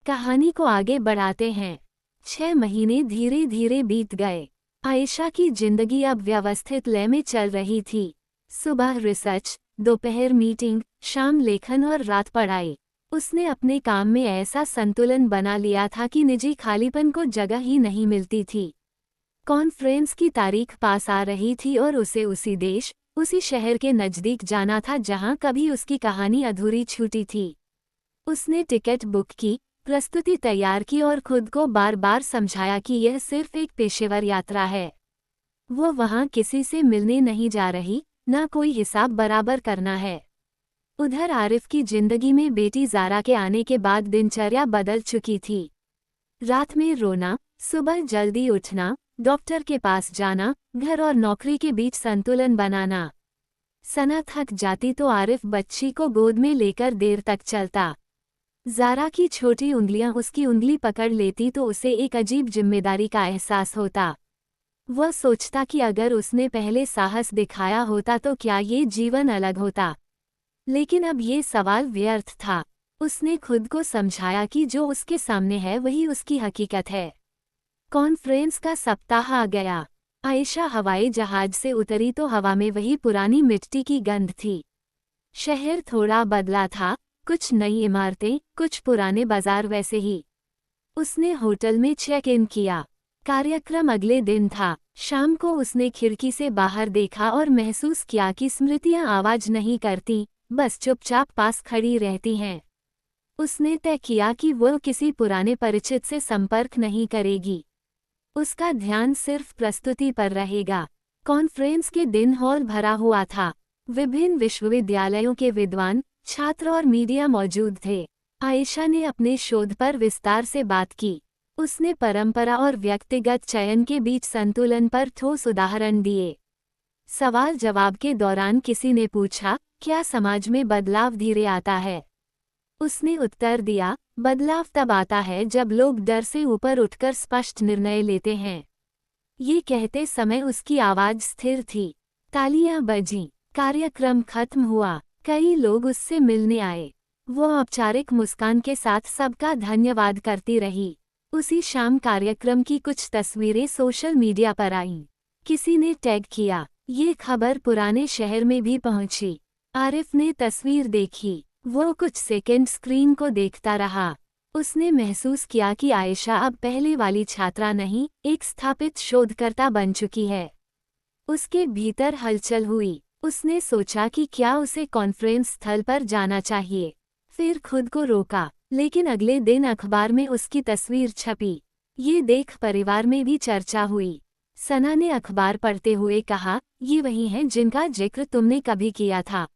कहानी को आगे बढ़ाते हैं। 6 महीने धीरे धीरे बीत गए। आयशा की जिंदगी अब व्यवस्थित लय में चल रही थी। सुबह रिसर्च, दोपहर मीटिंग, शाम लेखन और रात पढ़ाई। उसने अपने काम में ऐसा संतुलन बना लिया था कि निजी खालीपन को जगह ही नहीं मिलती थी। कॉन्फ्रेंस की तारीख पास आ रही थी और उसे उसी देश, उसी शहर के नज़दीक जाना था जहां कभी उसकी कहानी अधूरी छूटी थी। उसने टिकट बुक की, प्रस्तुति तैयार की और खुद को बार बार समझाया कि यह सिर्फ एक पेशेवर यात्रा है। वो वहां किसी से मिलने नहीं जा रही, ना कोई हिसाब बराबर करना है। उधर आरिफ की जिंदगी में बेटी ज़ारा के आने के बाद दिनचर्या बदल चुकी थी। रात में रोना, सुबह जल्दी उठना, डॉक्टर के पास जाना, घर और नौकरी के बीच संतुलन बनाना। सना थक जाती तो आरिफ बच्ची को गोद में लेकर देर तक चलता। ज़ारा की छोटी उंगलियां उसकी उंगली पकड़ लेती तो उसे एक अजीब जिम्मेदारी का एहसास होता। वह सोचता कि अगर उसने पहले साहस दिखाया होता तो क्या ये जीवन अलग होता। लेकिन अब ये सवाल व्यर्थ था। उसने खुद को समझाया कि जो उसके सामने है वही उसकी हकीकत है। कॉन्फ्रेंस का सप्ताह आ गया। आयशा हवाई जहाज से उतरी तो हवा में वही पुरानी मिट्टी की गंध थी। शहर थोड़ा बदला था, कुछ नई इमारतें, कुछ पुराने बाजार वैसे ही। उसने होटल में चेक इन किया। कार्यक्रम अगले दिन था। शाम को उसने खिड़की से बाहर देखा और महसूस किया कि स्मृतियां आवाज नहीं करती, बस चुपचाप पास खड़ी रहती हैं। उसने तय किया कि वह किसी पुराने परिचित से संपर्क नहीं करेगी। उसका ध्यान सिर्फ प्रस्तुति पर रहेगा। कॉन्फ्रेंस के दिन हॉल भरा हुआ था। विभिन्न विश्वविद्यालयों के विद्वान, छात्र और मीडिया मौजूद थे। आयशा ने अपने शोध पर विस्तार से बात की। उसने परंपरा और व्यक्तिगत चयन के बीच संतुलन पर ठोस उदाहरण दिए। सवाल जवाब के दौरान किसी ने पूछा, क्या समाज में बदलाव धीरे आता है? उसने उत्तर दिया, बदलाव तब आता है जब लोग डर से ऊपर उठकर स्पष्ट निर्णय लेते हैं। ये कहते समय उसकी आवाज स्थिर थी। तालियां बजीं। कार्यक्रम खत्म हुआ। कई लोग उससे मिलने आए। वो औपचारिक मुस्कान के साथ सबका धन्यवाद करती रही। उसी शाम कार्यक्रम की कुछ तस्वीरें सोशल मीडिया पर आईं। किसी ने टैग किया। ये खबर पुराने शहर में भी पहुंची। आरिफ ने तस्वीर देखी। वो कुछ सेकंड स्क्रीन को देखता रहा। उसने महसूस किया कि आयशा अब पहले वाली छात्रा नहीं, एक स्थापित शोधकर्ता बन चुकी है। उसके भीतर हलचल हुई। उसने सोचा कि क्या उसे कॉन्फ्रेंस स्थल पर जाना चाहिए। फिर खुद को रोका, लेकिन अगले दिन अखबार में उसकी तस्वीर छपी। ये देख परिवार में भी चर्चा हुई। सना ने अखबार पढ़ते हुए कहा, ये वही हैं जिनका जिक्र तुमने कभी किया था।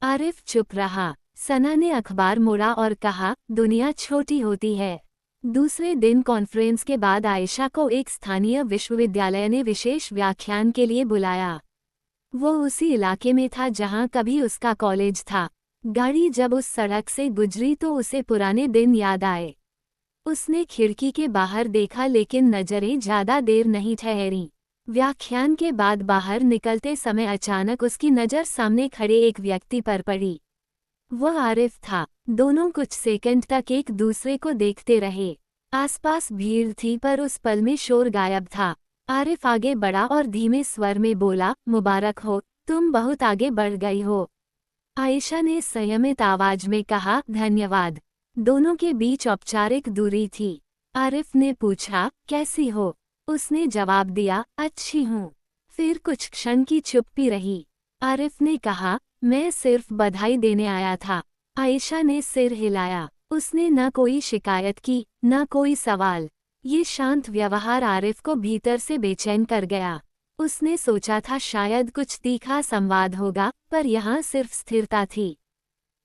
आरिफ चुप रहा। सना ने अखबार मोड़ा और कहा, दुनिया छोटी होती है। दूसरे दिन कॉन्फ्रेंस के बाद आयशा को एक स्थानीय विश्वविद्यालय ने विशेष व्याख्यान के लिए बुलाया। वो उसी इलाके में था जहां कभी उसका कॉलेज था। गाड़ी जब उस सड़क से गुजरी तो उसे पुराने दिन याद आए। उसने खिड़की के बाहर देखा लेकिन नजरें ज्यादा देर नहीं ठहरीं। व्याख्यान के बाद बाहर निकलते समय अचानक उसकी नज़र सामने खड़े एक व्यक्ति पर पड़ी। वह आरिफ था। दोनों कुछ सेकंड तक एक दूसरे को देखते रहे। आसपास भीड़ थी पर उस पल में शोर गायब था। आरिफ आगे बढ़ा और धीमे स्वर में बोला, मुबारक हो, तुम बहुत आगे बढ़ गई हो। आयशा ने संयमित आवाज में कहा, धन्यवाद। दोनों के बीच औपचारिक दूरी थी। आरिफ ने पूछा, कैसी हो? उसने जवाब दिया, अच्छी हूँ। फिर कुछ क्षण की चुप्पी रही। आरिफ ने कहा, मैं सिर्फ बधाई देने आया था। आयशा ने सिर हिलाया। उसने न कोई शिकायत की, न कोई सवाल। ये शांत व्यवहार आरिफ को भीतर से बेचैन कर गया। उसने सोचा था शायद कुछ तीखा संवाद होगा, पर यहाँ सिर्फ स्थिरता थी।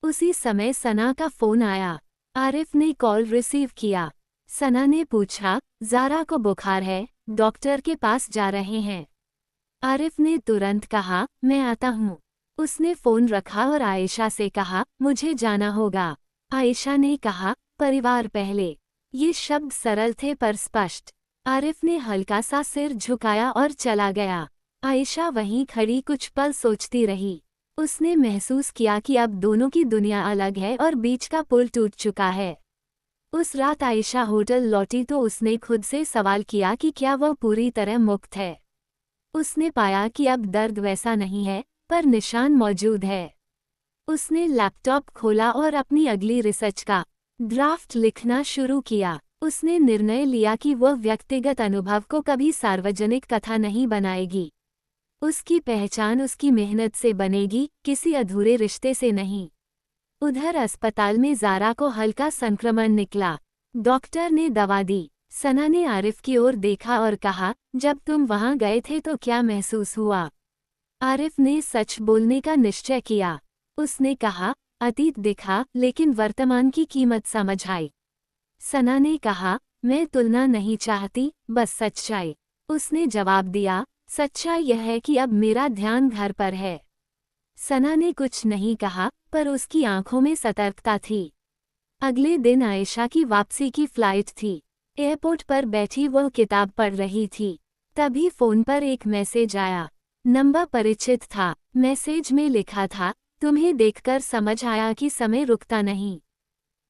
उसी समय सना का फोन आया। आरिफ ने कॉल रिसीव किया। सना ने पूछा, ज़ारा को बुखार है, डॉक्टर के पास जा रहे हैं। आरिफ ने तुरंत कहा, मैं आता हूँ। उसने फ़ोन रखा और आयशा से कहा, मुझे जाना होगा। आयशा ने कहा, परिवार पहले। ये शब्द सरल थे पर स्पष्ट। आरिफ ने हल्का सा सिर झुकाया और चला गया। आयशा वहीं खड़ी कुछ पल सोचती रही। उसने महसूस किया कि अब दोनों की दुनिया अलग है और बीच का पुल टूट चुका है। उस रात आयशा होटल लौटी तो उसने खुद से सवाल किया कि क्या वह पूरी तरह मुक्त है। उसने पाया कि अब दर्द वैसा नहीं है, पर निशान मौजूद है। उसने लैपटॉप खोला और अपनी अगली रिसर्च का ड्राफ्ट लिखना शुरू किया। उसने निर्णय लिया कि वह व्यक्तिगत अनुभव को कभी सार्वजनिक कथा नहीं बनाएगी। उसकी पहचान उसकी मेहनत से बनेगी, किसी अधूरे रिश्ते से नहीं। उधर अस्पताल में ज़ारा को हल्का संक्रमण निकला। डॉक्टर ने दवा दी। सना ने आरिफ की ओर देखा और कहा, जब तुम वहां गए थे तो क्या महसूस हुआ? आरिफ ने सच बोलने का निश्चय किया। उसने कहा, अतीत दिखा, लेकिन वर्तमान की कीमत समझ आई। सना ने कहा, मैं तुलना नहीं चाहती, बस सच्चाई। उसने जवाब दिया, सच्चाई यह है कि अब मेरा ध्यान घर पर है। सना ने कुछ नहीं कहा, पर उसकी आंखों में सतर्कता थी। अगले दिन आयशा की वापसी की फ्लाइट थी। एयरपोर्ट पर बैठी वह किताब पढ़ रही थी। तभी फोन पर एक मैसेज आया। नंबर परिचित था। मैसेज में लिखा था, तुम्हें देखकर समझ आया कि समय रुकता नहीं।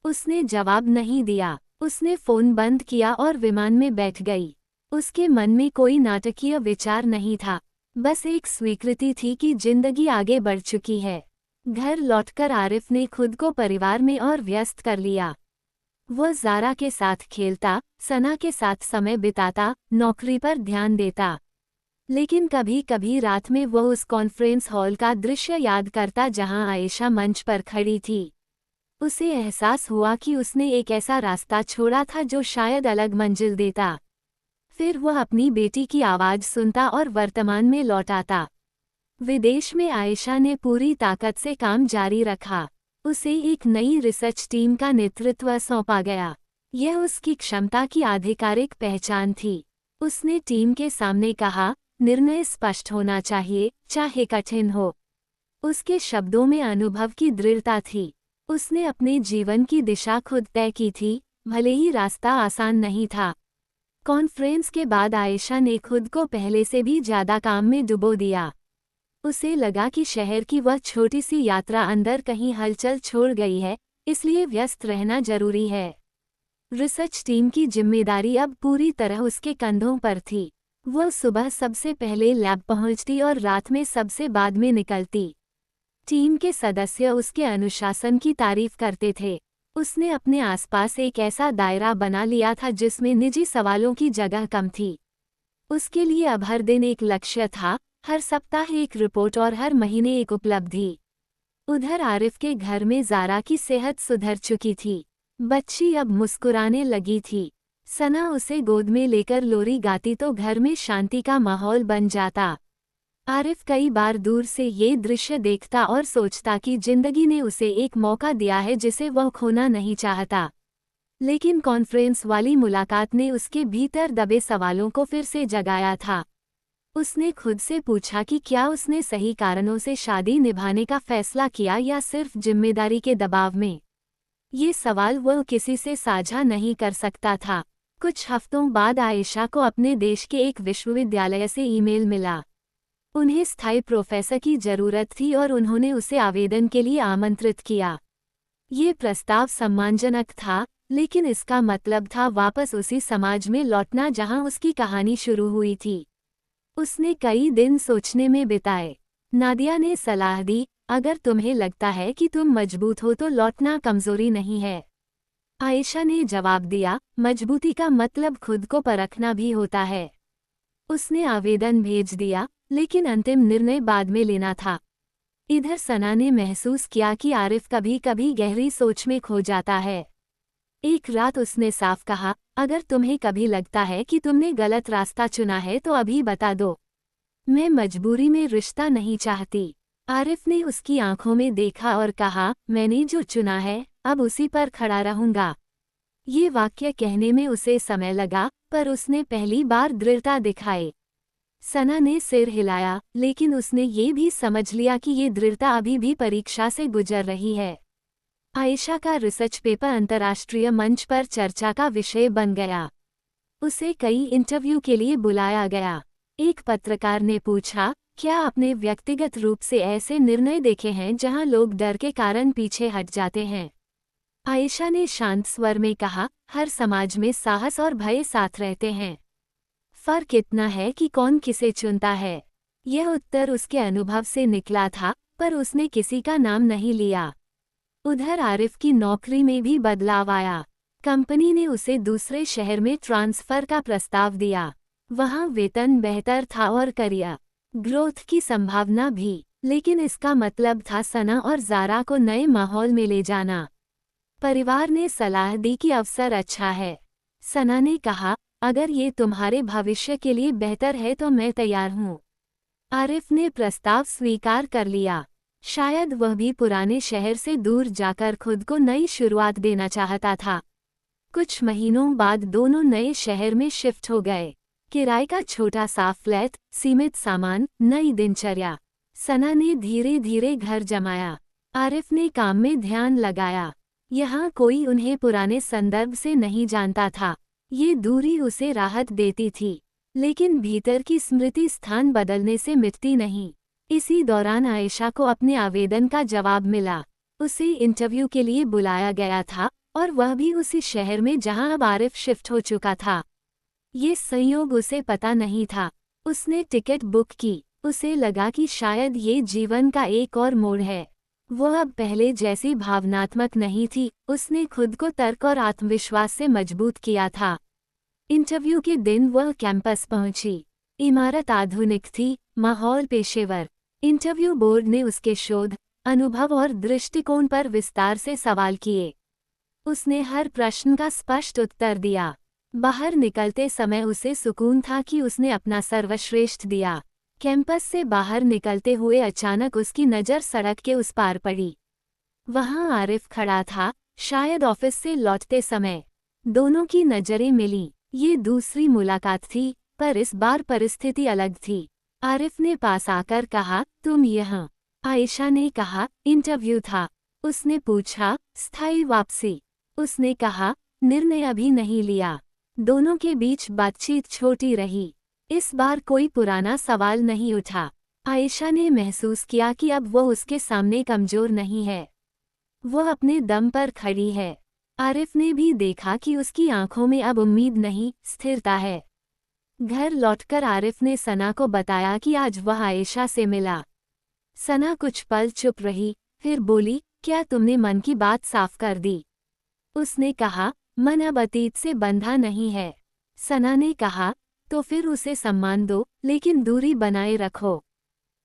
उसने जवाब नहीं दिया। उसने फोन बंद किया और विमान में बैठ गई। उसके मन में कोई नाटकीय विचार नहीं था, बस एक स्वीकृति थी कि जिंदगी आगे बढ़ चुकी है। घर लौटकर आरिफ ने खुद को परिवार में और व्यस्त कर लिया। वह ज़ारा के साथ खेलता, सना के साथ समय बिताता, नौकरी पर ध्यान देता। लेकिन कभी कभी रात में वह उस कॉन्फ्रेंस हॉल का दृश्य याद करता जहां आयशा मंच पर खड़ी थी। उसे एहसास हुआ कि उसने एक ऐसा रास्ता छोड़ा था जो शायद अलग मंजिल देता। फिर वह अपनी बेटी की आवाज़ सुनता और वर्तमान में लौट आता। विदेश में आयशा ने पूरी ताकत से काम जारी रखा। उसे एक नई रिसर्च टीम का नेतृत्व सौंपा गया। यह उसकी क्षमता की आधिकारिक पहचान थी। उसने टीम के सामने कहा, निर्णय स्पष्ट होना चाहिए, चाहे कठिन हो। उसके शब्दों में अनुभव की दृढ़ता थी। उसने अपने जीवन की दिशा खुद तय की थी, भले ही रास्ता आसान नहीं था। कॉन्फ्रेंस के बाद आयशा ने खुद को पहले से भी ज़्यादा काम में डुबो दिया। उसे लगा कि शहर की वह छोटी सी यात्रा अंदर कहीं हलचल छोड़ गई है, इसलिए व्यस्त रहना जरूरी है। रिसर्च टीम की जिम्मेदारी अब पूरी तरह उसके कंधों पर थी। वह सुबह सबसे पहले लैब पहुंचती और रात में सबसे बाद में निकलती। टीम के सदस्य उसके अनुशासन की तारीफ करते थे। उसने अपने आसपास एक ऐसा दायरा बना लिया था जिसमें निजी सवालों की जगह कम थी। उसके लिए अब हर दिन एक लक्ष्य था, हर सप्ताह एक रिपोर्ट और हर महीने एक उपलब्धि। उधर आरिफ के घर में ज़ारा की सेहत सुधर चुकी थी। बच्ची अब मुस्कुराने लगी थी। सना उसे गोद में लेकर लोरी गाती तो घर में शांति का माहौल बन जाता। आरिफ कई बार दूर से ये दृश्य देखता और सोचता कि जिंदगी ने उसे एक मौका दिया है जिसे वह खोना नहीं चाहता। लेकिन कॉन्फ्रेंस वाली मुलाकात ने उसके भीतर दबे सवालों को फिर से जगाया था। उसने खुद से पूछा कि क्या उसने सही कारणों से शादी निभाने का फैसला किया या सिर्फ जिम्मेदारी के दबाव में। ये सवाल वह किसी से साझा नहीं कर सकता था। कुछ हफ्तों बाद आयशा को अपने देश के एक विश्वविद्यालय से ईमेल मिला। उन्हें स्थायी प्रोफेसर की जरूरत थी और उन्होंने उसे आवेदन के लिए आमंत्रित किया। ये प्रस्ताव सम्मानजनक था, लेकिन इसका मतलब था वापस उसी समाज में लौटना जहां उसकी कहानी शुरू हुई थी। उसने कई दिन सोचने में बिताए। नादिया ने सलाह दी, अगर तुम्हें लगता है कि तुम मजबूत हो तो लौटना कमजोरी नहीं है। आयशा ने जवाब दिया, मजबूती का मतलब खुद को परखना भी होता है। उसने आवेदन भेज दिया, लेकिन अंतिम निर्णय बाद में लेना था। इधर सना ने महसूस किया कि आरिफ कभी कभी गहरी सोच में खो जाता है। एक रात उसने साफ कहा, अगर तुम्हें कभी लगता है कि तुमने गलत रास्ता चुना है तो अभी बता दो। मैं मजबूरी में रिश्ता नहीं चाहती। आरिफ ने उसकी आंखों में देखा और कहा, मैंने जो चुना है, अब उसी पर खड़ा रहूंगा। ये वाक्य कहने में उसे समय लगा, पर उसने पहली बार दृढ़ता दिखाई। सना ने सिर हिलाया, लेकिन उसने ये भी समझ लिया कि ये दृढ़ता अभी भी परीक्षा से गुजर रही है। आयशा का रिसर्च पेपर अंतर्राष्ट्रीय मंच पर चर्चा का विषय बन गया। उसे कई इंटरव्यू के लिए बुलाया गया। एक पत्रकार ने पूछा, क्या आपने व्यक्तिगत रूप से ऐसे निर्णय देखे हैं जहां लोग डर के कारण पीछे हट जाते हैं? आयशा ने शांत स्वर में कहा, हर समाज में साहस और भय साथ रहते हैं। फर्क इतना है कि कौन किसे चुनता है। यह उत्तर उसके अनुभव से निकला था, पर उसने किसी का नाम नहीं लिया। उधर आरिफ की नौकरी में भी बदलाव आया। कंपनी ने उसे दूसरे शहर में ट्रांसफर का प्रस्ताव दिया। वहां वेतन बेहतर था और करियर ग्रोथ की संभावना भी, लेकिन इसका मतलब था सना और ज़ारा को नए माहौल में ले जाना। परिवार ने सलाह दी कि अवसर अच्छा है। सना ने कहा, अगर ये तुम्हारे भविष्य के लिए बेहतर है तो मैं तैयार हूँ। आरिफ ने प्रस्ताव स्वीकार कर लिया। शायद वह भी पुराने शहर से दूर जाकर खुद को नई शुरुआत देना चाहता था। कुछ महीनों बाद दोनों नए शहर में शिफ्ट हो गए। किराए का छोटा सा फ्लैट, सीमित सामान, नई दिनचर्या। सना ने धीरे धीरे घर जमाया। आरिफ ने काम में ध्यान लगाया। यहाँ कोई उन्हें पुराने संदर्भ से नहीं जानता था। ये दूरी उसे राहत देती थी, लेकिन भीतर की स्मृति स्थान बदलने से मिटती नहीं। इसी दौरान आयशा को अपने आवेदन का जवाब मिला। उसे इंटरव्यू के लिए बुलाया गया था, और वह भी उसी शहर में जहां अब आरिफ शिफ्ट हो चुका था। ये संयोग उसे पता नहीं था। उसने टिकट बुक की। उसे लगा कि शायद ये जीवन का एक और मोड़ है। वह अब पहले जैसी भावनात्मक नहीं थी। उसने खुद को तर्क और आत्मविश्वास से मजबूत किया था। इंटरव्यू के दिन वह कैंपस पहुंची। इमारत आधुनिक थी, माहौल पेशेवर। इंटरव्यू बोर्ड ने उसके शोध, अनुभव और दृष्टिकोण पर विस्तार से सवाल किए। उसने हर प्रश्न का स्पष्ट उत्तर दिया। बाहर निकलते समय उसे सुकून था कि उसने अपना सर्वश्रेष्ठ दिया। कैंपस से बाहर निकलते हुए अचानक उसकी नज़र सड़क के उस पार पड़ी। वहां आरिफ खड़ा था, शायद ऑफिस से लौटते समय। दोनों की नज़रें मिलीं। ये दूसरी मुलाकात थी, पर इस बार परिस्थिति अलग थी। आरिफ ने पास आकर कहा, तुम यहाँ? आयशा ने कहा, इंटरव्यू था। उसने पूछा, स्थायी वापसी? उसने कहा, निर्णय अभी नहीं लिया। दोनों के बीच बातचीत छोटी रही। इस बार कोई पुराना सवाल नहीं उठा। आयशा ने महसूस किया कि अब वो उसके सामने कमजोर नहीं है। वह अपने दम पर खड़ी है। आरिफ ने भी देखा कि उसकी आंखों में अब उम्मीद नहीं, स्थिरता है। घर लौटकर आरिफ ने सना को बताया कि आज वह आयशा से मिला। सना कुछ पल चुप रही, फिर बोली, क्या तुमने मन की बात साफ कर दी? उसने कहा, मन अब अतीत से बंधा नहीं है। सना ने कहा, तो फिर उसे सम्मान दो, लेकिन दूरी बनाए रखो।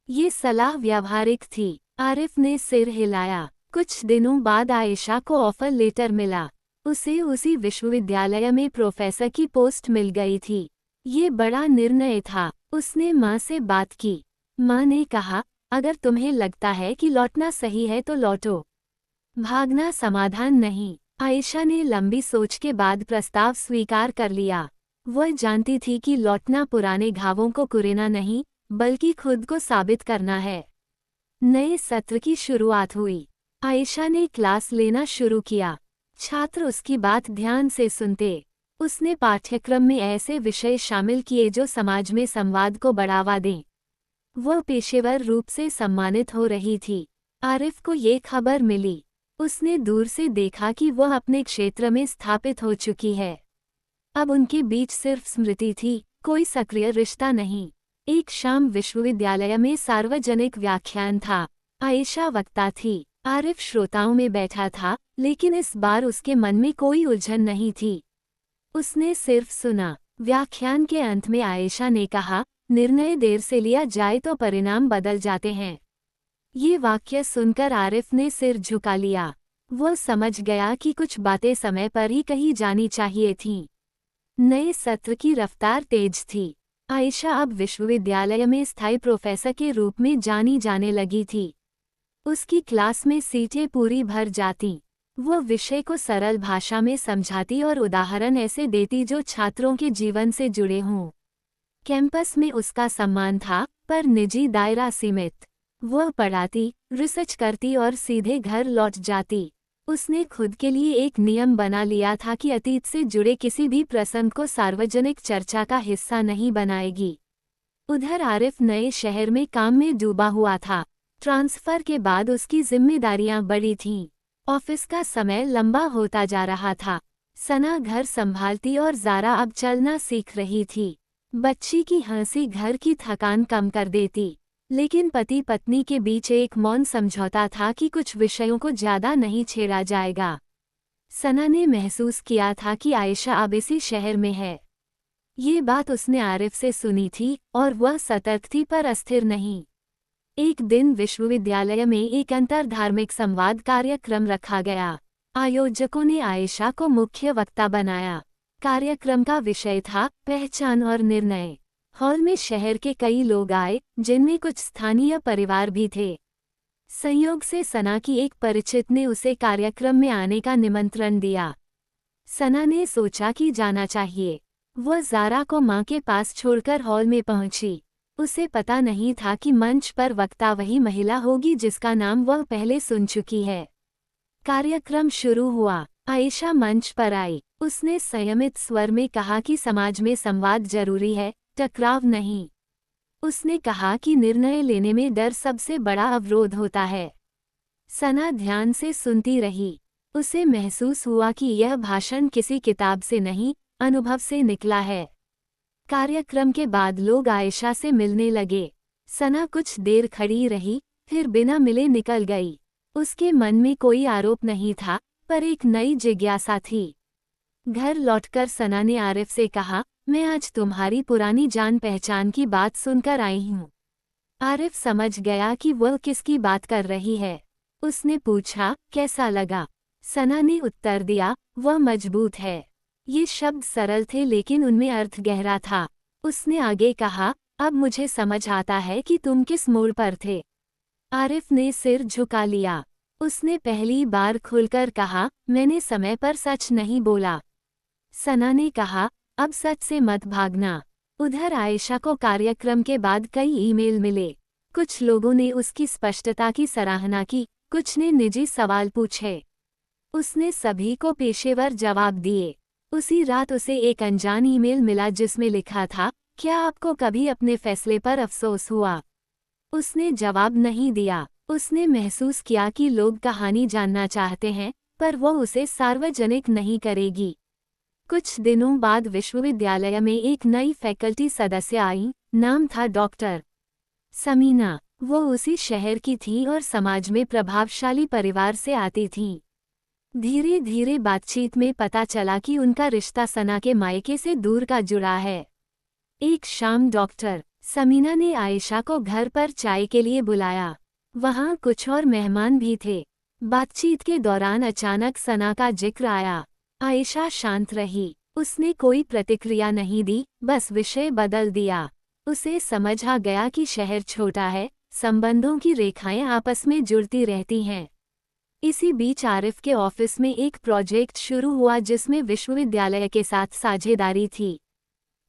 ये सलाह व्यावहारिक थी। आरिफ ने सिर हिलाया। कुछ दिनों बाद आयशा को ऑफर लेटर मिला। उसे उसी विश्वविद्यालय में प्रोफेसर की पोस्ट मिल गई थी। ये बड़ा निर्णय था। उसने माँ से बात की। माँ ने कहा, अगर तुम्हें लगता है कि लौटना सही है तो लौटो। भागना समाधान नहीं। आयशा ने लंबी सोच के बाद प्रस्ताव स्वीकार कर लिया। वह जानती थी कि लौटना पुराने घावों को कुरेना नहीं, बल्कि खुद को साबित करना है। नए सत्र की शुरुआत हुई। आयशा ने क्लास लेना शुरू किया। छात्र उसकी बात ध्यान से सुनते। उसने पाठ्यक्रम में ऐसे विषय शामिल किए जो समाज में संवाद को बढ़ावा दें। वह पेशेवर रूप से सम्मानित हो रही थी। आरिफ को ये खबर मिली। उसने दूर से देखा कि वह अपने क्षेत्र में स्थापित हो चुकी है। अब उनके बीच सिर्फ स्मृति थी, कोई सक्रिय रिश्ता नहीं। एक शाम विश्वविद्यालय में सार्वजनिक व्याख्यान था। आयशा वक्ता थी। आरिफ श्रोताओं में बैठा था, लेकिन इस बार उसके मन में कोई उलझन नहीं थी। उसने सिर्फ सुना। व्याख्यान के अंत में आयशा ने कहा, निर्णय देर से लिया जाए तो परिणाम बदल जाते हैं। ये वाक्य सुनकर आरिफ ने सिर झुका लिया। वह समझ गया कि कुछ बातें समय पर ही कही जानी चाहिए थीं। नए सत्र की रफ्तार तेज थी। आयशा अब विश्वविद्यालय में स्थायी प्रोफेसर के रूप में जानी जाने लगी थी। उसकी क्लास में सीटें पूरी भर जातीं। वह विषय को सरल भाषा में समझाती और उदाहरण ऐसे देती जो छात्रों के जीवन से जुड़े हों। कैंपस में उसका सम्मान था, पर निजी दायरा सीमित। वह पढ़ाती, रिसर्च करती और सीधे घर लौट जाती। उसने खुद के लिए एक नियम बना लिया था कि अतीत से जुड़े किसी भी प्रसंग को सार्वजनिक चर्चा का हिस्सा नहीं बनाएगी। उधर आरिफ नए शहर में काम में डूबा हुआ था। ट्रांसफर के बाद उसकी जिम्मेदारियां बढ़ी थीं। ऑफिस का समय लंबा होता जा रहा था। सना घर संभालती और ज़ारा अब चलना सीख रही थी। बच्ची की हंसी घर की थकान कम कर देती, लेकिन पति पत्नी के बीच एक मौन समझौता था कि कुछ विषयों को ज्यादा नहीं छेड़ा जाएगा। सना ने महसूस किया था कि आयशा अब इसी शहर में है। ये बात उसने आरिफ से सुनी थी और वह सतर्क थी पर अस्थिर नहीं। एक दिन विश्वविद्यालय में एक अंतर धार्मिक संवाद कार्यक्रम रखा गया। आयोजकों ने आयशा को मुख्य वक्ता बनाया। कार्यक्रम का विषय था पहचान और निर्णय। हॉल में शहर के कई लोग आए, जिनमें कुछ स्थानीय परिवार भी थे। संयोग से सना की एक परिचित ने उसे कार्यक्रम में आने का निमंत्रण दिया। सना ने सोचा कि जाना चाहिए। वह ज़ारा को मां के पास छोड़कर हॉल में पहुंची। उसे पता नहीं था कि मंच पर वक्ता वही महिला होगी जिसका नाम वह पहले सुन चुकी है। कार्यक्रम शुरू हुआ। आयशा मंच पर आई। उसने संयमित स्वर में कहा कि समाज में संवाद जरूरी है, टकराव नहीं। उसने कहा कि निर्णय लेने में डर सबसे बड़ा अवरोध होता है। सना ध्यान से सुनती रही। उसे महसूस हुआ कि यह भाषण किसी किताब से नहीं, अनुभव से निकला है। कार्यक्रम के बाद लोग आयशा से मिलने लगे। सना कुछ देर खड़ी रही, फिर बिना मिले निकल गई। उसके मन में कोई आरोप नहीं था, पर एक नई जिज्ञासा थी। घर लौटकर सना ने आरिफ से कहा, मैं आज तुम्हारी पुरानी जान पहचान की बात सुनकर आई हूँ। आरिफ समझ गया कि वह किसकी बात कर रही है। उसने पूछा, कैसा लगा? सना ने उत्तर दिया, वह मजबूत है। ये शब्द सरल थे लेकिन उनमें अर्थ गहरा था। उसने आगे कहा, अब मुझे समझ आता है कि तुम किस मोड़ पर थे। आरिफ ने सिर झुका लिया। उसने पहली बार खुलकर कहा, मैंने समय पर सच नहीं बोला। सना ने कहा, अब सच से मत भागना। उधर आयशा को कार्यक्रम के बाद कई ईमेल मिले। कुछ लोगों ने उसकी स्पष्टता की सराहना की, कुछ ने निजी सवाल पूछे। उसने सभी को पेशेवर जवाब दिए। उसी रात उसे एक अनजान ईमेल मिला जिसमें लिखा था, क्या आपको कभी अपने फैसले पर अफसोस हुआ? उसने जवाब नहीं दिया। उसने महसूस किया कि लोग कहानी जानना चाहते हैं, पर वह उसे सार्वजनिक नहीं करेगी। कुछ दिनों बाद विश्वविद्यालय में एक नई फैकल्टी सदस्य आई। नाम था डॉक्टर समीना। वो उसी शहर की थी और समाज में प्रभावशाली परिवार से आती थी। धीरे धीरे बातचीत में पता चला कि उनका रिश्ता सना के मायके से दूर का जुड़ा है। एक शाम डॉक्टर समीना ने आयशा को घर पर चाय के लिए बुलाया। वहाँ कुछ और मेहमान भी थे। बातचीत के दौरान अचानक सना का जिक्र आया। आयशा शांत रही। उसने कोई प्रतिक्रिया नहीं दी, बस विषय बदल दिया। उसे समझ आ गया कि शहर छोटा है, संबंधों की रेखाएं आपस में जुड़ती रहती हैं। इसी बीच आरिफ के ऑफिस में एक प्रोजेक्ट शुरू हुआ जिसमें विश्वविद्यालय के साथ साझेदारी थी।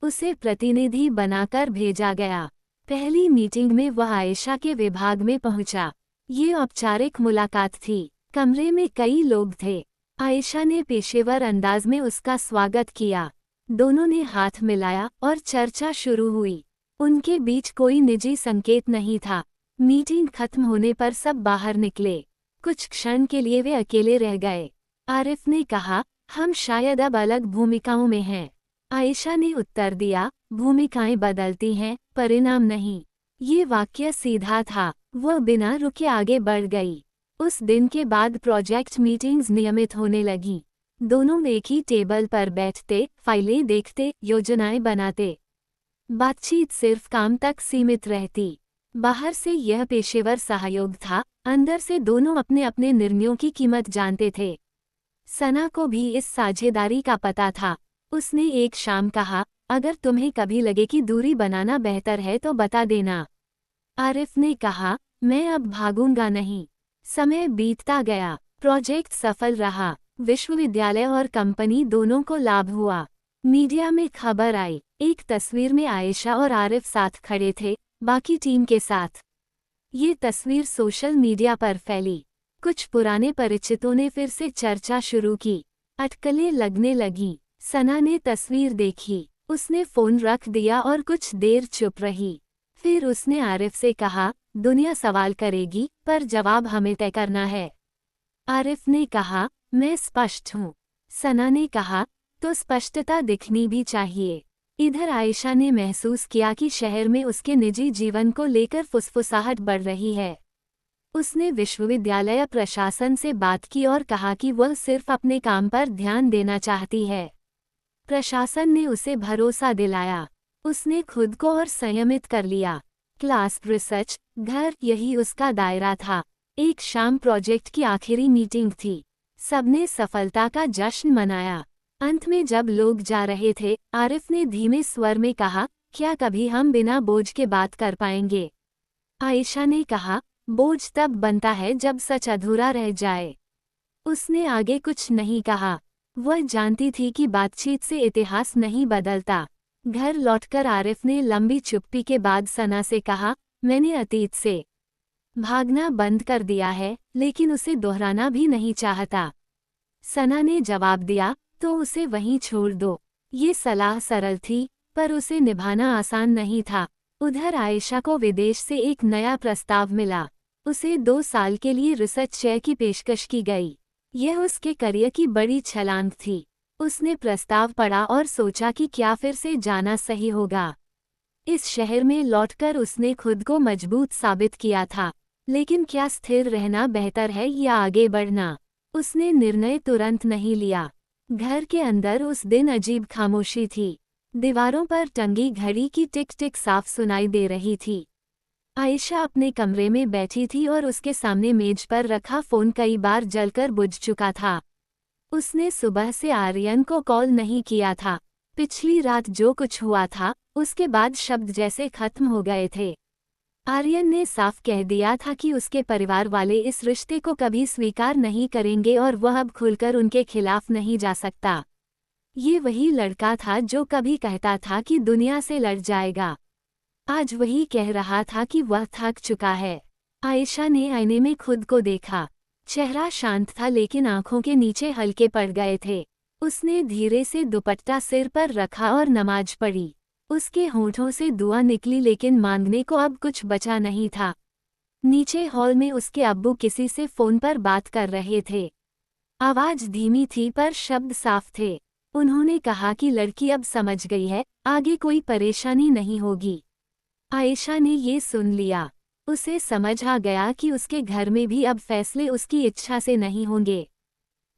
उसे प्रतिनिधि बनाकर भेजा गया। पहली मीटिंग में वह आयशा के विभाग में पहुंचा। ये औपचारिक मुलाकात थी। कमरे में कई लोग थे। आयशा ने पेशेवर अंदाज में उसका स्वागत किया। दोनों ने हाथ मिलाया और चर्चा शुरू हुई। उनके बीच कोई निजी संकेत नहीं था। मीटिंग खत्म होने पर सब बाहर निकले। कुछ क्षण के लिए वे अकेले रह गए। आरिफ ने कहा, हम शायद अब अलग भूमिकाओं में हैं। आयशा ने उत्तर दिया, भूमिकाएं बदलती हैं, परिणाम नहीं। ये वाक्य सीधा था। वह बिना रुके आगे बढ़ गई। उस दिन के बाद प्रोजेक्ट मीटिंग्स नियमित होने लगीं। दोनों एक ही टेबल पर बैठते, फाइलें देखते, योजनाएं बनाते। बातचीत सिर्फ काम तक सीमित रहती। बाहर से यह पेशेवर सहयोग था, अंदर से दोनों अपने अपने निर्णयों की कीमत जानते थे। सना को भी इस साझेदारी का पता था। उसने एक शाम कहा, अगर तुम्हें कभी लगे कि दूरी बनाना बेहतर है तो बता देना। आरिफ ने कहा, मैं अब भागूंगा नहीं। समय बीतता गया। प्रोजेक्ट सफल रहा। विश्वविद्यालय और कंपनी दोनों को लाभ हुआ। मीडिया में खबर आई। एक तस्वीर में आयशा और आरिफ साथ खड़े थे, बाकी टीम के साथ। ये तस्वीर सोशल मीडिया पर फैली। कुछ पुराने परिचितों ने फिर से चर्चा शुरू की। अटकलें लगने लगीं। सना ने तस्वीर देखी। उसने फोन रख दिया और कुछ देर चुप रही। फिर उसने आरिफ से कहा, दुनिया सवाल करेगी, पर जवाब हमें तय करना है। आरिफ ने कहा, मैं स्पष्ट हूँ। सना ने कहा, तो स्पष्टता दिखनी भी चाहिए। इधर आयशा ने महसूस किया कि शहर में उसके निजी जीवन को लेकर फुसफुसाहट बढ़ रही है। उसने विश्वविद्यालय प्रशासन से बात की और कहा कि वह सिर्फ अपने काम पर ध्यान देना चाहती है। प्रशासन ने उसे भरोसा दिलाया। उसने खुद को और संयमित कर लिया। क्लास, रिसर्च, घर, यही उसका दायरा था। एक शाम प्रोजेक्ट की आखिरी मीटिंग थी। सबने सफलता का जश्न मनाया। अंत में जब लोग जा रहे थे, आरिफ ने धीमे स्वर में कहा, क्या कभी हम बिना बोझ के बात कर पाएंगे? आयशा ने कहा, बोझ तब बनता है जब सच अधूरा रह जाए। उसने आगे कुछ नहीं कहा। वह जानती थी कि बातचीत से इतिहास नहीं बदलता। घर लौटकर आरिफ ने लंबी चुप्पी के बाद सना से कहा, मैंने अतीत से भागना बंद कर दिया है, लेकिन उसे दोहराना भी नहीं चाहता। सना ने जवाब दिया, तो उसे वहीं छोड़ दो। ये सलाह सरल थी, पर उसे निभाना आसान नहीं था। उधर आयशा को विदेश से एक नया प्रस्ताव मिला। उसे 2 साल के लिए रिसर्च शेयर की पेशकश की गई। यह उसके करियर की बड़ी छलांग थी। उसने प्रस्ताव पढ़ा और सोचा कि क्या फिर से जाना सही होगा। इस शहर में लौटकर उसने खुद को मजबूत साबित किया था। लेकिन क्या स्थिर रहना बेहतर है या आगे बढ़ना? उसने निर्णय तुरंत नहीं लिया। घर के अंदर उस दिन अजीब खामोशी थी। दीवारों पर टंगी घड़ी की टिक टिक साफ सुनाई दे रही थी। आयशा अपने कमरे में बैठी थी और उसके सामने मेज पर रखा फ़ोन कई बार जलकर बुझ चुका था। उसने सुबह से आर्यन को कॉल नहीं किया था। पिछली रात जो कुछ हुआ था, उसके बाद शब्द जैसे खत्म हो गए थे। आर्यन ने साफ कह दिया था कि उसके परिवार वाले इस रिश्ते को कभी स्वीकार नहीं करेंगे और वह अब खुलकर उनके खिलाफ नहीं जा सकता। ये वही लड़का था जो कभी कहता था कि दुनिया से लड़ जाएगा। आज वही कह रहा था कि वह थक चुका है। आयशा ने आईने में खुद को देखा। चेहरा शांत था लेकिन आंखों के नीचे हल्के पड़ गए थे। उसने धीरे से दुपट्टा सिर पर रखा और नमाज पढ़ी। उसके होंठों से दुआ निकली लेकिन मांगने को अब कुछ बचा नहीं था। नीचे हॉल में उसके अब्बू किसी से फोन पर बात कर रहे थे। आवाज धीमी थी पर शब्द साफ थे। उन्होंने कहा कि लड़की अब समझ गई है, आगे कोई परेशानी नहीं होगी। आयशा ने ये सुन लिया। उसे समझ आ गया कि उसके घर में भी अब फैसले उसकी इच्छा से नहीं होंगे।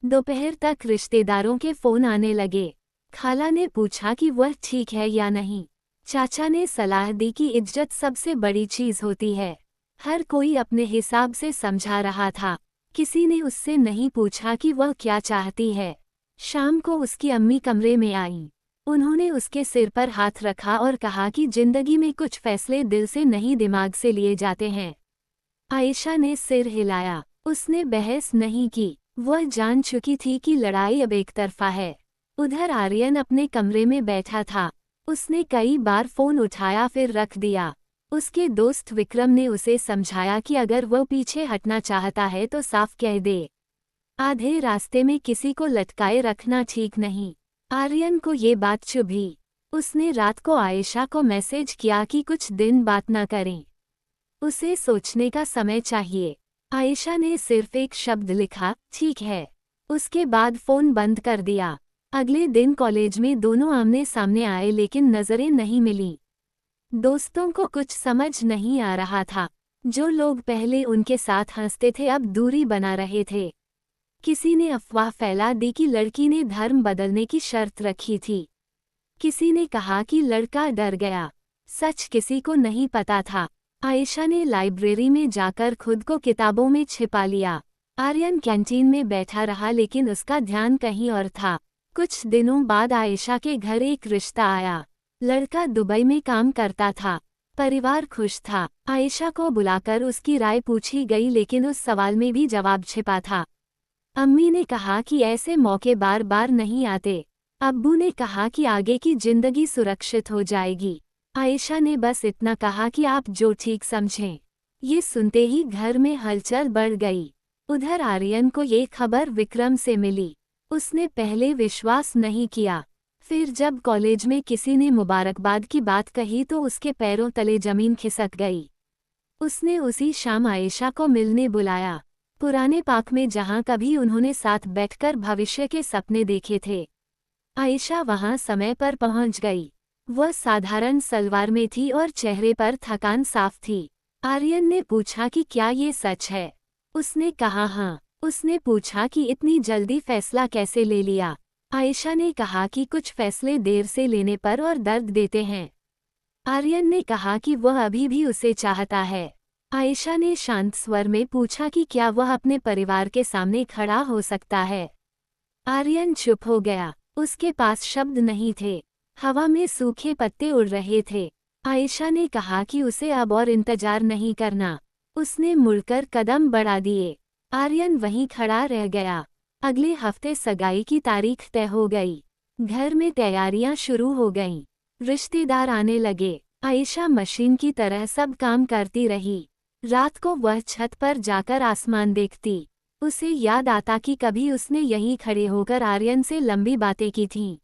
दोपहर तक रिश्तेदारों के फोन आने लगे। खाला ने पूछा कि वह ठीक है या नहीं। चाचा ने सलाह दी कि इज्जत सबसे बड़ी चीज होती है। हर कोई अपने हिसाब से समझा रहा था। किसी ने उससे नहीं पूछा कि वह क्या चाहती है। शाम को उसकी अम्मी कमरे में आईं। उन्होंने उसके सिर पर हाथ रखा और कहा कि जिंदगी में कुछ फैसले दिल से नहीं दिमाग से लिए जाते हैं। आयशा ने सिर हिलाया। उसने बहस नहीं की। वह जान चुकी थी कि लड़ाई अब एक तरफा है। उधर आर्यन अपने कमरे में बैठा था। उसने कई बार फोन उठाया फिर रख दिया। उसके दोस्त विक्रम ने उसे समझाया कि अगर वह पीछे हटना चाहता है तो साफ कह दे। आधे रास्ते में किसी को लटकाए रखना ठीक नहीं। आर्यन को ये बात चुभी। उसने रात को आयशा को मैसेज किया कि कुछ दिन बात न करें। उसे सोचने का समय चाहिए। आयशा ने सिर्फ एक शब्द लिखा, ठीक है। उसके बाद फोन बंद कर दिया। अगले दिन कॉलेज में दोनों आमने सामने आए लेकिन नजरें नहीं मिलीं। दोस्तों को कुछ समझ नहीं आ रहा था। जो लोग पहले उनके साथ हंसते थे अब दूरी बना रहे थे। किसी ने अफवाह फैला दी कि लड़की ने धर्म बदलने की शर्त रखी थी। किसी ने कहा कि लड़का डर गया। सच किसी को नहीं पता था। आयशा ने लाइब्रेरी में जाकर खुद को किताबों में छिपा लिया। आर्यन कैंटीन में बैठा रहा लेकिन उसका ध्यान कहीं और था। कुछ दिनों बाद आयशा के घर एक रिश्ता आया। लड़का दुबई में काम करता था। परिवार खुश था। आयशा को बुलाकर उसकी राय पूछी गई लेकिन उस सवाल में भी जवाब छिपा था। अम्मी ने कहा कि ऐसे मौके बार बार नहीं आते। अब्बू ने कहा कि आगे की जिंदगी सुरक्षित हो जाएगी। आयशा ने बस इतना कहा कि आप जो ठीक समझें। ये सुनते ही घर में हलचल बढ़ गई। उधर आर्यन को ये खबर विक्रम से मिली। उसने पहले विश्वास नहीं किया। फिर जब कॉलेज में किसी ने मुबारकबाद की बात कही तो उसके पैरों तले जमीन खिसक गई। उसने उसी शाम आयशा को मिलने बुलाया। पुराने पार्क में जहां कभी उन्होंने साथ बैठकर भविष्य के सपने देखे थे। आयशा वहां समय पर पहुंच गई। वह साधारण सलवार में थी और चेहरे पर थकान साफ थी। आर्यन ने पूछा कि क्या ये सच है। उसने कहा हाँ। उसने पूछा कि इतनी जल्दी फैसला कैसे ले लिया। आयशा ने कहा कि कुछ फैसले देर से लेने पर और दर्द देते हैं। आर्यन ने कहा कि वह अभी भी उसे चाहता है। आयशा ने शांत स्वर में पूछा कि क्या वह अपने परिवार के सामने खड़ा हो सकता है। आर्यन चुप हो गया। उसके पास शब्द नहीं थे। हवा में सूखे पत्ते उड़ रहे थे। आयशा ने कहा कि उसे अब और इंतजार नहीं करना। उसने मुड़कर कदम बढ़ा दिए। आर्यन वहीं खड़ा रह गया। अगले हफ्ते सगाई की तारीख तय हो गई। घर में तैयारियां शुरू हो गईं। रिश्तेदार आने लगे। आयशा मशीन की तरह सब काम करती रही। रात को वह छत पर जाकर आसमान देखती। उसे याद आता कि कभी उसने यहीं खड़े होकर आर्यन से लंबी बातें की थीं।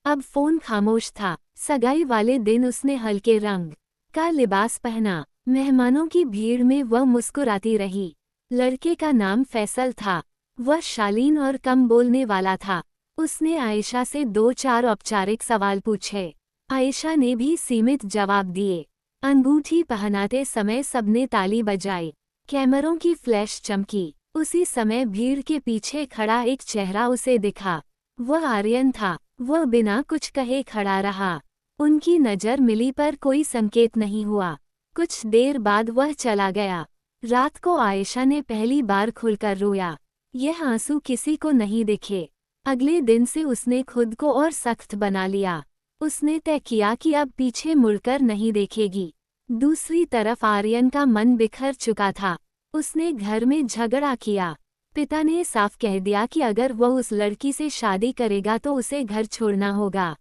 अब फोन खामोश था। सगाई वाले दिन उसने हल्के रंग का लिबास पहना। मेहमानों की भीड़ में वह मुस्कुराती रही। लड़के का नाम फैसल था। वह शालीन और कम बोलने वाला था। उसने आयशा से 2-4 औपचारिक सवाल पूछे। आयशा ने भी सीमित जवाब दिए। अंगूठी पहनाते समय सबने ताली बजाई। कैमरों की फ्लैश चमकी। उसी समय भीड़ के पीछे खड़ा एक चेहरा उसे दिखा। वह आर्यन था। वह बिना कुछ कहे खड़ा रहा। उनकी नज़र मिली पर कोई संकेत नहीं हुआ। कुछ देर बाद वह चला गया। रात को आयशा ने पहली बार खुलकर रोया। यह आंसू किसी को नहीं दिखे। अगले दिन से उसने खुद को और सख्त बना लिया। उसने तय किया कि अब पीछे मुड़कर नहीं देखेगी। दूसरी तरफ आर्यन का मन बिखर चुका था। उसने घर में झगड़ा किया। पिता ने साफ कह दिया कि अगर वह उस लड़की से शादी करेगा तो उसे घर छोड़ना होगा।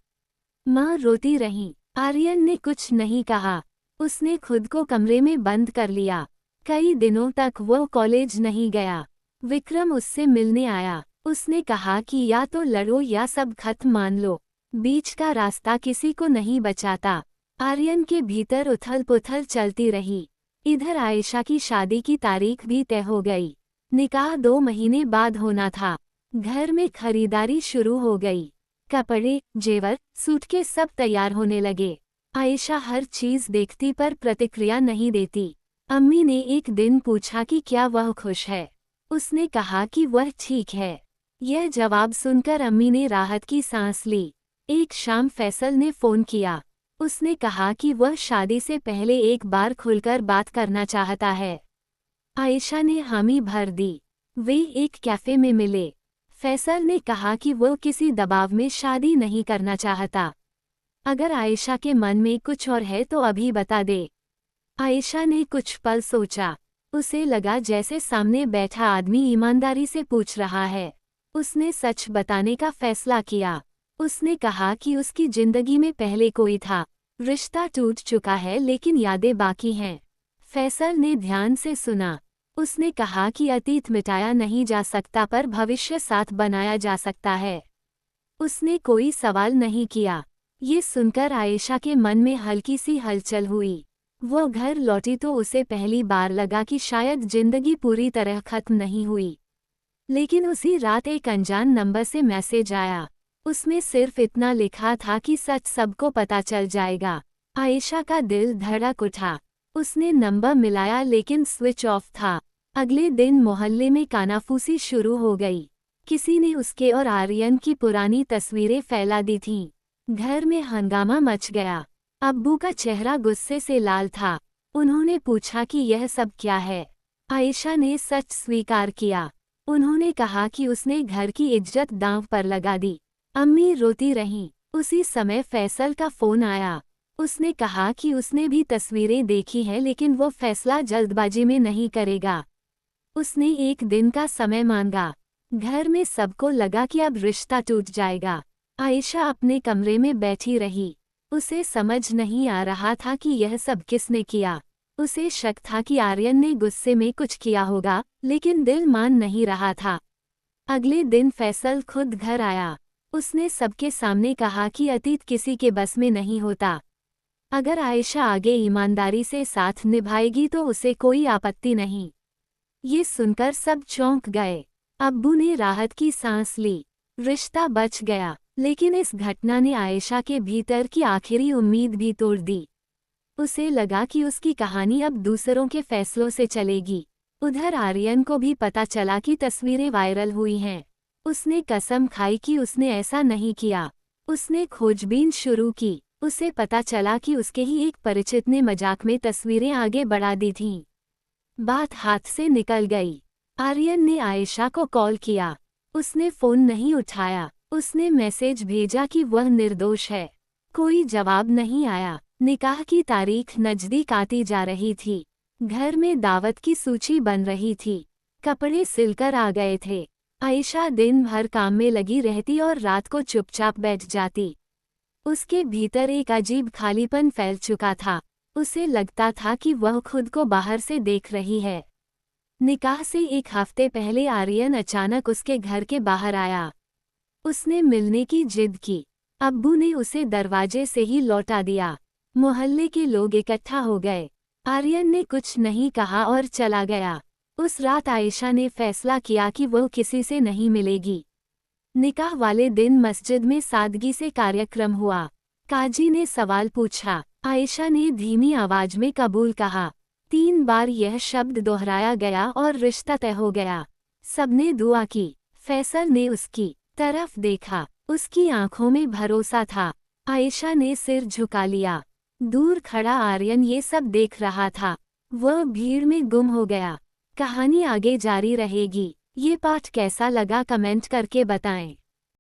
माँ रोती रही। आर्यन ने कुछ नहीं कहा। उसने खुद को कमरे में बंद कर लिया। कई दिनों तक वह कॉलेज नहीं गया। विक्रम उससे मिलने आया। उसने कहा कि या तो लड़ो या सब खत्म मान लो। बीच का रास्ता किसी को नहीं बचाता। आर्यन के भीतर उथल पुथल चलती रही। इधर आयशा की शादी की तारीख भी तय हो गई। निकाह 2 महीने बाद होना था। घर में खरीदारी शुरू हो गई। कपड़े, जेवर, सूटकेस सब तैयार होने लगे। आयशा हर चीज देखती पर प्रतिक्रिया नहीं देती। अम्मी ने एक दिन पूछा कि क्या वह खुश है। उसने कहा कि वह ठीक है। यह जवाब सुनकर अम्मी ने राहत की सांस ली। एक शाम फैसल ने फ़ोन किया। उसने कहा कि वह शादी से पहले एक बार खुलकर बात करना चाहता है। आयशा ने हामी भर दी। वे एक कैफ़े में मिले। फैसल ने कहा कि वह किसी दबाव में शादी नहीं करना चाहता। अगर आयशा के मन में कुछ और है तो अभी बता दे। आयशा ने कुछ पल सोचा। उसे लगा जैसे सामने बैठा आदमी ईमानदारी से पूछ रहा है। उसने सच बताने का फैसला किया। उसने कहा कि उसकी जिंदगी में पहले कोई था। रिश्ता टूट चुका है लेकिन यादें बाकी हैं। फैसल ने ध्यान से सुना। उसने कहा कि अतीत मिटाया नहीं जा सकता पर भविष्य साथ बनाया जा सकता है। उसने कोई सवाल नहीं किया। ये सुनकर आयशा के मन में हल्की सी हलचल हुई। वो घर लौटी तो उसे पहली बार लगा कि शायद जिंदगी पूरी तरह खत्म नहीं हुई। लेकिन उसी रात एक अनजान नंबर से मैसेज आया। उसमें सिर्फ इतना लिखा था कि सच सबको पता चल जाएगा। आयशा का दिल धड़क उठा। उसने नंबर मिलाया लेकिन स्विच ऑफ था। अगले दिन मोहल्ले में कानाफूसी शुरू हो गई। किसी ने उसके और आर्यन की पुरानी तस्वीरें फैला दी थीं। घर में हंगामा मच गया। अब्बू का चेहरा गुस्से से लाल था। उन्होंने पूछा कि यह सब क्या है। आयशा ने सच स्वीकार किया। उन्होंने कहा कि उसने घर की इज्जत दांव पर लगा दी। अम्मी रोती रहीं। उसी समय फैसल का फ़ोन आया। उसने कहा कि उसने भी तस्वीरें देखी हैं लेकिन वो फैसला जल्दबाजी में नहीं करेगा। उसने एक दिन का समय मांगा। घर में सबको लगा कि अब रिश्ता टूट जाएगा। आयशा अपने कमरे में बैठी रही। उसे समझ नहीं आ रहा था कि यह सब किसने किया। उसे शक था कि आर्यन ने गुस्से में कुछ किया होगा, लेकिन दिल मान नहीं रहा था। अगले दिन फैसल खुद घर आया। उसने सबके सामने कहा कि अतीत किसी के बस में नहीं होता। अगर आयशा आगे ईमानदारी से साथ निभाएगी तो उसे कोई आपत्ति नहीं। ये सुनकर सब चौंक गए। अब्बू ने राहत की सांस ली। रिश्ता बच गया, लेकिन इस घटना ने आयशा के भीतर की आखिरी उम्मीद भी तोड़ दी। उसे लगा कि उसकी कहानी अब दूसरों के फैसलों से चलेगी। उधर आर्यन को भी पता चला कि तस्वीरें वायरल हुई हैं। उसने कसम खाई कि उसने ऐसा नहीं किया। उसने खोजबीन शुरू की। उसे पता चला कि उसके ही एक परिचित ने मजाक में तस्वीरें आगे बढ़ा दी थीं। बात हाथ से निकल गई। आर्यन ने आयशा को कॉल किया। उसने फोन नहीं उठाया। उसने मैसेज भेजा कि वह निर्दोष है। कोई जवाब नहीं आया। निकाह की तारीख नजदीक आती जा रही थी। घर में दावत की सूची बन रही थी। कपड़े सिलकर आ गए थे। आयशा दिन भर काम में लगी रहती और रात को चुपचाप बैठ जाती। उसके भीतर एक अजीब खालीपन फैल चुका था। उसे लगता था कि वह खुद को बाहर से देख रही है। निकाह से एक हफ्ते पहले आर्यन अचानक उसके घर के बाहर आया। उसने मिलने की जिद की। अब्बू ने उसे दरवाजे से ही लौटा दिया। मोहल्ले के लोग इकट्ठा हो गए। आर्यन ने कुछ नहीं कहा और चला गया। उस रात आयशा ने फैसला किया कि वह किसी से नहीं मिलेगी। निकाह वाले दिन मस्जिद में सादगी से कार्यक्रम हुआ। काजी ने सवाल पूछा। आयशा ने धीमी आवाज में कबूल कहा। 3 बार यह शब्द दोहराया गया और रिश्ता तय हो गया। सबने दुआ की। फैसल ने उसकी तरफ देखा। उसकी आंखों में भरोसा था। आयशा ने सिर झुका लिया। दूर खड़ा आर्यन ये सब देख रहा था। वह भीड़ में गुम हो गया। कहानी आगे जारी रहेगी। ये पाठ कैसा लगा कमेंट करके बताएं।